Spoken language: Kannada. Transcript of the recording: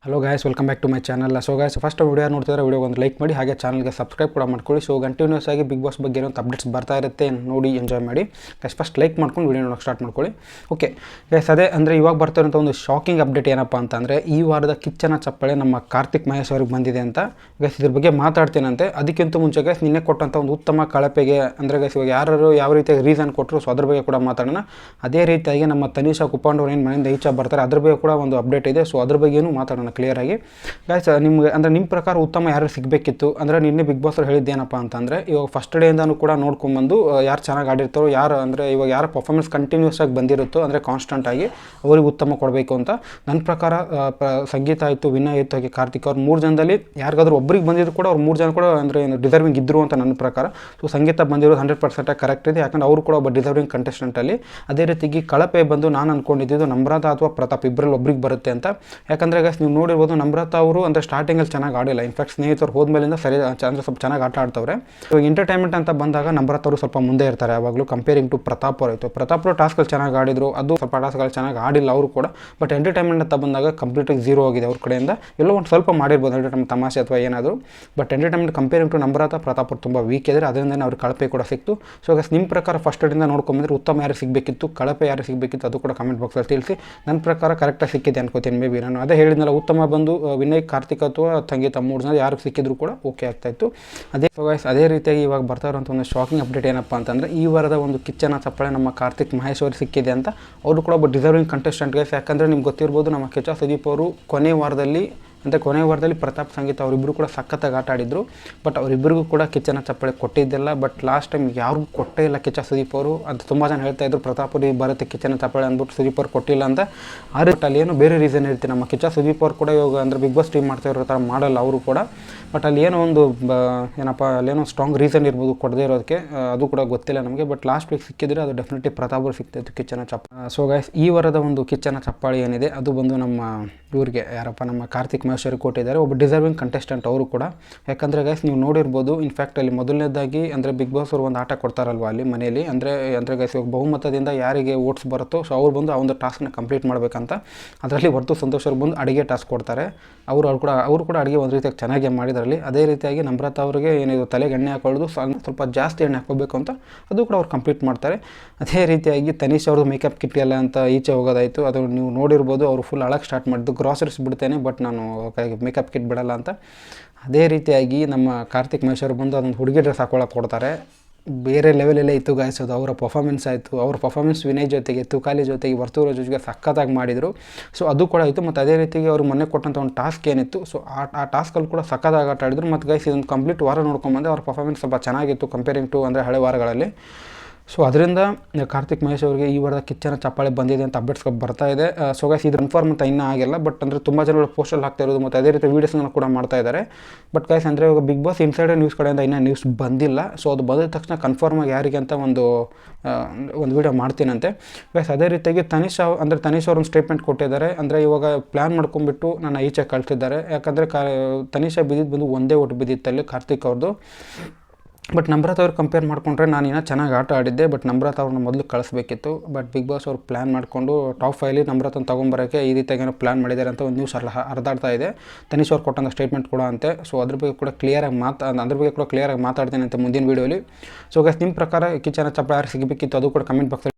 Hello guys, welcome back to my channel. So guys, first video ನೋಡ್ತಿದ್ರೆ ವಿಡಿಯೋಗೆ ಒಂದು ಲೈಕ್ ಮಾಡಿ, ಹಾಗೆ ಚಾನಲ್ಗೆ ಸಬ್ಸ್ಕ್ರೈಬ್ ಕೂಡ ಮಾಡ್ಕೊಳ್ಳಿ. ಸೊ ಕಂಟಿನ್ಯೂಸ್ ಆಗಿ ಬಿಗ್ ಬಾಸ್ ಬಗ್ಗೆ ಏನೋ ಅಪ್ಡೇಟ್ಸ್ ಬರ್ತಾ ಇರುತ್ತೆ, ನೋಡಿ ಎಂಜಾಯ್ ಮಾಡಿ. ಗೈಸ್ ಫಸ್ಟ್ ಲೈಕ್ ಮಾಡ್ಕೊಂಡು ವಿಡಿಯೋ ನೋಡೋಕೆ ಸ್ಟಾರ್ಟ್ ಮಾಡ್ಕೊಳ್ಳಿ. ಓಕೆ ಗೈಸ್, ಅದೇ ಅಂದರೆ ಇವಾಗ ಬರ್ತಾ ಇರೋಂಥ ಒಂದು ಶಾಕಿಂಗ್ ಅಪ್ಡೇಟ್ ಏನಪ್ಪ ಅಂತಂದರೆ, ಈ ವಾರದ ಕಿಚ್ಚನ ಚಪ್ಪಾಳೆ ನಮ್ಮ ಕಾರ್ತಿಕ್ ಮಹೇಶ್ ಅವ್ರಿಗೆ ಬಂದಿದೆ ಅಂತ. ಗೈಸ್ ಇದ್ರ ಬಗ್ಗೆ ಮಾತಾಡ್ತೀನಂತೆ. ಅದಕ್ಕಿಂತ ಮುಂಚೆ ಗೈಸ್ ನಿನ್ನೆ ಕೊಟ್ಟಂಥ ಒಂದು ಉತ್ತಮ ಕಳಪೆಗೆ ಅಂದರೆ ಗೈಸ್ ಇವಾಗ ಯಾರು ಯಾವ ರೀತಿಯಾಗಿ ರೀಸನ್ ಕೊಟ್ಟರು, ಸೊ ಅದ್ರ ಬಗ್ಗೆ ಕೂಡ ಮಾತಾಡೋಣ. ಅದೇ ರೀತಿಯಾಗಿ ನಮ್ಮ ತನಿಷಾ ಕುಪ್ಪಂಡವ್ರು ಏನು ಮನೆಯಿಂದ ಈಚೆ ಬರ್ತಾರೆ, ಅದ್ರ ಬಗ್ಗೆ ಕೂಡ ಒಂದು ಅಪ್ಡೇಟ್ ಇದೆ. ಸೊ ಅದ್ರ ಬಗ್ಗೆಯೂ ಮಾತಾಡೋಣ ಕ್ಲಿಯರಾಗಿ. ಗೈಸ್ ನಿಮ್ಗೆ ಅಂದರೆ ನಿಮ್ಮ ಪ್ರಕಾರ ಉತ್ತಮ ಯಾರು ಸಿಗಬೇಕಿತ್ತು ಅಂದರೆ, ನಿನ್ನೆ ಬಿಗ್ ಬಾಸ್ ಅವ್ರು ಹೇಳಿದ್ದೇನಪ್ಪ ಅಂತಂದರೆ, ಇವಾಗ ಫಸ್ಟ್ ಡೇಯಿಂದನೂ ಕೂಡ ನೋಡ್ಕೊಂಬಂದು ಯಾರು ಚೆನ್ನಾಗಿ ಆಡಿರ್ತಾರೋ, ಯಾರು ಅಂದರೆ ಇವಾಗ ಯಾರ ಪರ್ಫಾರ್ಮೆನ್ಸ್ ಕಂಟಿನ್ಯೂಸ್ ಆಗಿ ಬಂದಿರುತ್ತೋ ಅಂದರೆ ಕಾನ್ಸ್ಟೆಂಟ್ ಆಗಿ ಅವ್ರಿಗೆ ಉತ್ತಮ ಕೊಡಬೇಕು ಅಂತ. ನನ್ನ ಪ್ರಕಾರ ಸಂಗೀತ ಆಯಿತು, ವಿನಯ್ ಆಯಿತು, ಹಾಗೆ ಕಾರ್ತಿಕ್ ಅವ್ರು 3 ಜನದಲ್ಲಿ ಯಾರಿಗಾದ್ರೂ ಒಬ್ಬರಿಗೆ ಬಂದಿದ್ರು ಕೂಡ ಅವ್ರು 3 ಜನ ಕೂಡ ಅಂದರೆ ಡಿಸರ್ವಿಂಗ್ ಇದ್ದರು ಅಂತ ನನ್ನ ಪ್ರಕಾರ. ಸೊ ಸಂಗೀತ ಬಂದಿರೋದು 100% ಕರೆಕ್ಟ್ ಇದೆ, ಯಾಕಂದರೆ ಅವರು ಕೂಡ ಒಬ್ಬ ಡಿಸರ್ವಿಂಗ್ ಕಂಟೆಸ್ಟೆಂಟಲ್ಲಿ. ಅದೇ ರೀತಿಗೆ ಕಳಪೆ ಬಂದು ನಾನು ಅಂದ್ಕೊಂಡಿದ್ದು ನಮ್ರತಾ ಅಥವಾ ಪ್ರತಾಪ್ ಇಬ್ಬರಲ್ಲಿ ಒಬ್ರಿಗೆ ಬರುತ್ತೆ ಅಂತ. ಯಾಕಂದರೆ ಗೈಸ್ ನೀವು ನೋಡಿರ್ಬೋದು, ನಮ್ರತಾ ಅವರು ಅಂದರೆ ಸ್ಟಾರ್ಟಿಂಗಲ್ಲಿ ಚೆನ್ನಾಗಿ ಆಡಿಲ್ಲ. ಇನ್ಫ್ಯಾಕ್ಟ್ ಸ್ನೇಹಿತರು ಹೋದ್ಮೇಲಿಂದ ಸರಿ ಅಂದರೆ ಸ್ವಲ್ಪ ಚೆನ್ನಾಗಿ ಆಟ ಆಡ್ತವ್ರೆ. ಇವಾಗ ಎಂಟರ್ಟೈನ್ಮೆಂಟ್ ಅಂತ ಬಂದಾಗ ನಮ್ರತಾ ಅವರು ಸ್ವಲ್ಪ ಮುಂದೆ ಇರ್ತಾರೆ ಯಾವಾಗಲೂ, ಕಂಪೇರಿಂಗ್ ಟು ಪ್ರತಾಪ್ ಅವರು ಆಯಿತು. ಪ್ರತಾಪ್ ಅವರು ಟಾಸ್ಕಲ್ಲಿ ಚೆನ್ನಾಗಿ ಆಡಿದ್ರು, ಅದು ಸ್ವಲ್ಪ ಟಾಸ್ಕಲ್ಲಿ ಚೆನ್ನಾಗಿ ಆಡಿಲ್ಲ ಅವರು ಕೂಡ. ಬಟ್ ಎಂಟರ್ಟೈನ್ಮೆಂಟ್ ಅಂತ ಬಂದಾಗ ಕಂಪ್ಲೀಟಾಗಿ ಝೀರೋ ಆಗಿದೆ ಅವ್ರ ಕಡೆಯಿಂದ. ಎಲ್ಲೋ ಒಂದು ಸ್ವಲ್ಪ ಮಾಡಿರ್ಬೋದು ಎಂಟರ್ಟೈನ್ಮೆಂಟ್, ತಮಾಷೆ ಅಥವಾ ಏನಾದರೂ. But entertainment comparing to Namratha, Prathap ಅವರು ತುಂಬ ವೀಕ್ ಇದ್ದಾರೆ, ಅದರಿಂದ ಅವ್ರಿಗೆ ಕಳಪೆ ಕೂಡ ಸಿಕ್ತು. ಸೊ ಗೈಸ್ ನಿಮ್ಮ ಪ್ರಕಾರ ಫಸ್ಟ್ ಡೇಯಿಂದ ನೋಡ್ಕೊಂಬಂದ್ರೆ ಉತ್ತಮ ಯಾರು ಸಿಗಬೇಕಿತ್ತು, ಕಳಪೆ ಯಾರು ಸಿಗಬೇಕಿತ್ತು, ಅದು ಕೂಡ ಕಮೆಂಟ್ ಬಾಕ್ಸಲ್ಲಿ ತಿಳಿಸಿ. ನನ್ನ ಪ್ರಕಾರ ಕರೆಕ್ಟಾಗಿ ಸಿಕ್ಕಿದೆ ಅನ್ಕೋತೀನಿ. ಮೇ ಬಿ ನಾನು ಅದೇ ಹೇಳಿದ್ನಲ್ಲ, ಉತ್ತಮ ಬಂದು ವಿನಯ್, ಕಾರ್ತಿಕ್ ಅಥವಾ ಸಂಗೀತ 3 ಜನ ಯಾರಿಗೆ ಸಿಕ್ಕಿದ್ರು ಕೂಡ ಓಕೆ ಆಗ್ತಾಯಿತ್ತು. ಅದೇ ರೀತಿಯಾಗಿ ಇವಾಗ ಬರ್ತಾ ಇರೋಂಥ ಒಂದು ಶಾಕಿಂಗ್ ಅಪ್ಡೇಟ್ ಏನಪ್ಪ ಅಂತಂದರೆ, ಈ ವಾರದ ಒಂದು ಕಿಚ್ಚನ ಚಪ್ಪಾಳೆ ನಮ್ಮ ಕಾರ್ತಿಕ್ ಮಹೇಶ್ ಅವ್ರಿಗೆ ಸಿಕ್ಕಿದೆ ಅಂತ. ಅವರು ಕೂಡ ಒಬ್ಬ ಡಿಸರ್ವಿಂಗ್ ಕಂಟೆಸ್ಟೆಂಟ್ ಗೈಸ್. ಯಾಕಂದರೆ ನಿಮ್ಗೆ ಗೊತ್ತಿರ್ಬೋದು, ನಮ್ಮ ಕಿಚ್ಚ ಸುದೀಪ್ ಅವರು ಕೊನೆ ವಾರದಲ್ಲಿ ಪ್ರತಾಪ್, ಸಂಗೀತ ಅವರಿಬ್ಬರು ಕೂಡ ಸಖತ್ತಾಗಿ ಆಟ ಆಡಿದ್ರು. ಬಟ್ ಅವರಿಬ್ಬರಿಗೂ ಕೂಡ ಕಿಚ್ಚನ ಚಪ್ಪಾಳೆ ಕೊಟ್ಟಿದ್ದಿಲ್ಲ. ಬಟ್ ಲಾಸ್ಟ್ ಟೈಮ್ ಯಾರಿಗೂ ಕೊಟ್ಟೇ ಇಲ್ಲ ಕಿಚ್ಚ ಸುದೀಪ್ ಅವರು ಅಂತ ತುಂಬ ಜನ ಹೇಳ್ತಾ ಇದ್ರು. ಪ್ರತಾಪ್ ಅವ್ರಿಗೆ ಬರುತ್ತೆ ಕಿಚ್ಚನ ಚಪ್ಪಾಳೆ ಅಂದ್ಬಿಟ್ಟು ಸುದೀಪ್ ಅವ್ರು ಕೊಟ್ಟಿಲ್ಲ ಅಂತ. ಬಟ್ ಅಲ್ಲಿ ಏನೋ ಬೇರೆ ರೀಸನ್ ಇರುತ್ತೆ. ನಮ್ಮ ಕಿಚ್ಚ ಸುದೀಪ್ ಅವ್ರು ಕೂಡ ಇವಾಗ ಅಂದರೆ ಬಿಗ್ ಬಾಸ್ ಟೀಮ್ ಮಾಡ್ತಾ ಇರೋ ಥರ ಮಾಡಲ್ಲ ಅವರು ಕೂಡ. ಬಟ್ ಅಲ್ಲಿ ಏನೋ ಒಂದು ಅಲ್ಲೇನೋ ಸ್ಟ್ರಾಂಗ್ ರೀಸನ್ ಇರ್ಬೋದು ಕೊಡದೇ ಇರೋದಕ್ಕೆ, ಅದು ಕೂಡ ಗೊತ್ತಿಲ್ಲ ನಮಗೆ. ಬಟ್ ಲಾಸ್ಟ್ ವೀಕ್ ಸಿಕ್ಕಿದ್ರೆ ಅದು ಡೆಫಿನೆಟ್ಲಿ ಪ್ರತಾಪ್ ಅವ್ರು ಸಿಗ್ತಾಯಿತ್ತು ಕಿಚ್ಚನ ಚಪ್ಪಾಳೆ. ಸೊ ಗೈಸ್ ಈ ವಾರದ ಒಂದು ಕಿಚ್ಚನ ಚಪ್ಪಾಳೆ ಏನಿದೆ, ಅದು ಬಂದು ನಮ್ಮ ಇವ್ರಿಗೆ ಯಾರಪ್ಪ ನಮ್ಮ ಕಾರ್ತಿಕ್ ಮಹೇಶ್ ಅವ್ರಿಗೆ ಕೊಟ್ಟಿದ್ದಾರೆ. ಒಬ್ಬ ಡಿಸರ್ವಿಂಗ್ ಕಂಟೆಸ್ಟೆಂಟ್ ಅವರು ಕೂಡ. ಯಾಕಂದರೆ ಗೈಸ್ ನೀವು ನೋಡಿರ್ಬೋದು, ಇನ್ಫ್ಯಾಕ್ಟ್ ಅಲ್ಲಿ ಮೊದಲನೇದಾಗಿ ಅಂದರೆ ಬಿಗ್ ಬಾಸ್ ಅವರು ಒಂದು ಆಟ ಕೊಡ್ತಾರಲ್ವ ಅಲ್ಲಿ ಮನೆಯಲ್ಲಿ, ಅಂದರೆ ಗೈಸ್ ಇವಾಗ ಬಹುಮತದಿಂದ ಯಾರಿಗೆ ಓಟ್ಸ್ ಬರುತ್ತೋ ಸೊ ಅವ್ರು ಬಂದು ಆ ಒಂದು ಟಾಸ್ಕ್ನ ಕಂಪ್ಲೀಟ್ ಮಾಡಬೇಕಂತ. ಅದರಲ್ಲಿ ವರ್ತು ಸಂತೋಷ್ ಅವ್ರು ಬಂದು ಅಡುಗೆ ಟಾಸ್ಕ್ ಕೊಡ್ತಾರೆ. ಅವರು ಕೂಡ ಅಡುಗೆ ಒಂದು ರೀತಿಯಾಗಿ ಚೆನ್ನಾಗಿ ಮಾಡಿದ್ರಲ್ಲಿ. ಅದೇ ರೀತಿಯಾಗಿ ನಮ್ರತಾ ಅವರಿಗೆ ಏನಿದು ತಲೆಗೆ ಎಣ್ಣೆ ಹಾಕೊಳ್ಳೋದು, ಸ್ವಲ್ಪ ಜಾಸ್ತಿ ಎಣ್ಣೆ ಹಾಕೋಬೇಕು ಅಂತ, ಅದು ಕೂಡ ಅವ್ರು ಕಂಪ್ಲೀಟ್ ಮಾಡ್ತಾರೆ. ಅದೇ ರೀತಿಯಾಗಿ ತನಿಷ್ ಅವ್ರದ್ದು ಮೇಕಪ್ ಕಿಟ್ ಎಲ್ಲ ಅಂತ ಈಚೆ ಹೋಗೋದಾಯಿತು. ಅದು ನೀವು ನೋಡಿರ್ಬೋದು, ಅವರು ಫುಲ್ ಅಳಕ್ಕೆ ಸ್ಟಾರ್ಟ್ ಮಾಡಿದ್ದು, ಗ್ರಾಸರೀಸ್ ಬಿಡ್ತೇನೆ ಬಟ್ ನಾನು ಮೇಕಪ್ ಕಿಟ್ ಬಿಡಲ್ಲ ಅಂತ. ಅದೇ ರೀತಿಯಾಗಿ ನಮ್ಮ ಕಾರ್ತಿಕ್ ಮಹೇಶ್ ಅವರು ಬಂದು ಅದೊಂದು ಹುಡುಗಿ ಡ್ರೆಸ್ ಹಾಕೊಳ್ಳೋಕೆ ಕೊಡ್ತಾರೆ. ಬೇರೆ ಲೆವೆಲಲ್ಲೇ ಇತ್ತು ಗಾಯ್ಸ್ ಅದು. ಅವರ ಪರ್ಫಾರ್ಮೆನ್ಸ್ ಆಯಿತು, ಅವ್ರ ಪರ್ಫಾರ್ಮೆನ್ಸ್ ವಿನಯ್ ಜೊತೆಗೆ, ತುಕಾಲಿ ಜೊತೆಗೆ, ವರ್ತೂರ ಜೊತೆಗೆ ಸಖತ್ತಾಗಿ ಮಾಡಿದರು. ಸೊ ಅದು ಕೂಡ ಆಯಿತು. ಮತ್ತು ಅದೇ ರೀತಿಗೆ ಅವರು ಮೊನ್ನೆ ಕೊಟ್ಟಂಥ ಒಂದು ಟಾಸ್ಕ್ ಏನಿತ್ತು, ಸೊ ಆ ಟಾಸ್ಕಲ್ಲಿ ಕೂಡ ಸಖತ್ತಾಗಿ ಆಟ ಆಡಿದ್ರು. ಮತ್ತು ಗೈಸ್ ಇದೊಂದು ಕಂಪ್ಲೀಟ್ ವಾರ ನೋಡ್ಕೊಂಬಂದೆ, ಅವ್ರ ಪರ್ಫಾರ್ಮೆನ್ಸ್ ಸ್ವಲ್ಪ ಚೆನ್ನಾಗಿತ್ತು ಕಂಪೇರಿಂಗ್ ಟು ಅಂದರೆ ಹಳೆ ವಾರಗಳಲ್ಲಿ. ಸೊ ಅದರಿಂದ ಕಾರ್ತಿಕ್ ಮಹೇಶ್ ಅವರಿಗೆ ಈ ವಾರದ ಕಿಚ್ಚನ ಚಪ್ಪಾಳೆ ಬಂದಿದೆ ಅಂತ ಅಪ್ಡೇಟ್ಸ್ಗಳು ಬರ್ತಾ ಇದೆ. ಸೊ ಗೈಸ್ ಇದು ಕನ್ಫರ್ಮ್ ಅಂತ ಇನ್ನೂ ಆಗಿಲ್ಲ. ಬಟ್ ಅಂದರೆ ತುಂಬ ಜನಗಳು ಪೋಸ್ಟಲ್ಲಿ ಹಾಕ್ತಾ ಇರೋದು, ಮತ್ತು ಅದೇ ರೀತಿ ವೀಡಿಯೋಸ್ನ ಕೂಡ ಮಾಡ್ತಾ ಇದ್ದಾರೆ. ಬಟ್ ಗೈಸ್ ಅಂದರೆ ಇವಾಗ ಬಿಗ್ ಬಾಸ್ ಇನ್ಸೈಡರ್ ನ್ಯೂಸ್ ಕಡೆಯಿಂದ ಇನ್ನೂ ನ್ಯೂಸ್ ಬಂದಿಲ್ಲ. ಸೊ ಅದು ಬಂದ ತಕ್ಷಣ ಕನ್ಫರ್ಮ್ ಆಗಿ ಯಾರಿಗೆ ಅಂತ ಒಂದು ವೀಡಿಯೋ ಮಾಡ್ತೀನಂತೆ. ಗೈಸ್ ಅದೇ ರೀತಿಯಾಗಿ ತನಿಷ್ ಅವರು ಒಂದು ಸ್ಟೇಟ್ಮೆಂಟ್ ಕೊಟ್ಟಿದ್ದಾರೆ. ಅಂದರೆ ಇವಾಗ ಪ್ಲ್ಯಾನ್ ಮಾಡ್ಕೊಂಡ್ಬಿಟ್ಟು ನನ್ನ ಈಚೆ ಕಳ್ತಿದ್ದಾರೆ. ಯಾಕಂದರೆ ತನಿಷಾ ಬಿದ್ದಿದ್ದು ಬಂದು ಒಂದೇ ಓಟ್ ಬಿದ್ದಿತ್ತಲ್ಲಿ ಕಾರ್ತಿಕ್ ಅವ್ರದ್ದು. ಬಟ್ ನಮ್ರತಾ ಅವ್ರು ಕಂಪೇರ್ ಮಾಡಿಕೊಂಡ್ರೆ ನಾನು ಇನ್ನೂ ಚೆನ್ನಾಗಿ ಆಟ ಆಡಿದ್ದೆ. ಬಟ್ ನಮ್ರತಾ ಅವ್ರನ್ನ ಮೊದಲು ಕಳಿಸ್ಬೇಕಿತ್ತು. ಬಟ್ ಬಿಗ್ ಬಾಸ್ ಅವ್ರು ಪ್ಲ್ಯಾನ್ ಮಾಡಿಕೊಂಡು ಟಾಪ್ 5 ನಮ್ರತನ ತೊಗೊಂಬರೋಕ್ಕೆ ಈ ರೀತಿಯಾಗಿ ಏನೋ ಪ್ಲ್ಯಾನ್ ಮಾಡಿದ್ದಾರೆ ಅಂತ ಒಂದು ನ್ಯೂಸ್ ಹರಿದಾಡ್ತಾ ಇದೆ. ತನಿಷ್ ಅವ್ರು ಕೊಟ್ಟಂಥ ಸ್ಟೇಟ್ಮೆಂಟ್ ಕೂಡ ಅಂತೆ. ಸೊ ಅದ್ರ ಬಗ್ಗೆ ಕೂಡ ಕ್ಲಿಯರಾಗಿ ಮಾತಾಡ್ತೀನಿ ಅಂತ ಮುಂದಿನ ವೀಡಿಯೋಲಿ. ಸೊ ಗೈಸ್ ನಿಮ್ಮ ಪ್ರಕಾರ ಕಿಚ್ಚನ ಚಪ್ಪಾಳೆ ಯಾರು ಸಿಗಬೇಕಿತ್ತು, ಅದು ಕೂಡ ಕಮೆಂಟ್ ಬಾಕ್ಸಲ್ಲಿ